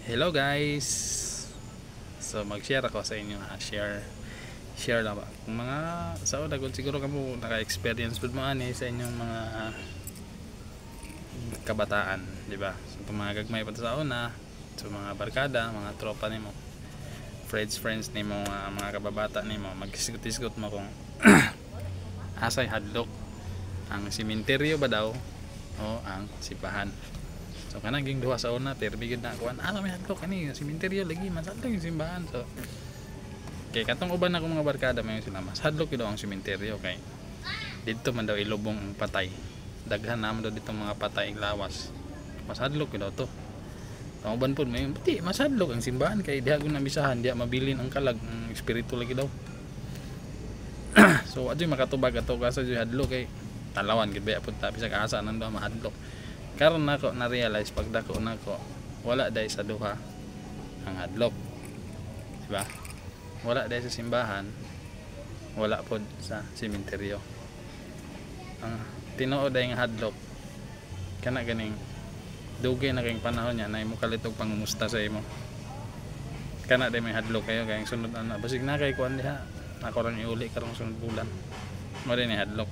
Hello guys. So mag-share ako sa inyo ha. Share lang ba. Kung mga sa dagon siguro kamo naka-experience pud mo ani sa inyong mga kabataan, di ba? So mga gagmay pa sa una, so mga barkada, mga tropa nimo, friends nimo, mga kababata nimo, magsigot-sigot mo kung asay hadlok ang simenteryo ba daw o ang simbahan. So kanang ging duha sa una pero bigod na kuan may hadlok kani simenteryo lagi mas hadlok yung simbahan. So kay katong uban ako mga barkada may sila mas hadlok daw ang simenteryo kay dito man daw ilubong ang patay, daghan naman daw dito mga patay lawas, mas hadlok daw to. Ang uban pud may pati mas hadlok ang simbahan kay diha gyud nabisahan, diha mabilin ang kalag, ang espiritu lagi daw. So adyo makatubag ato kasa jud hadlok kay talawan gid ba pud ta bisag asa nang daw mahadlok. Karon nako na realize pag dako nako wala dai sa duha ang hadlok, di ba? Wala dai sa simbahan, wala pod sa sementeryo. Ang tinuod dai nga hadlok kana ganing dugay na kayong panahon niya na imo kalitog pangumusta sa imo, kana dai may hadlok kayo kay sunod ana basig na kay kuan diha ako lang iuli karong sunod bulan mo din hadlok.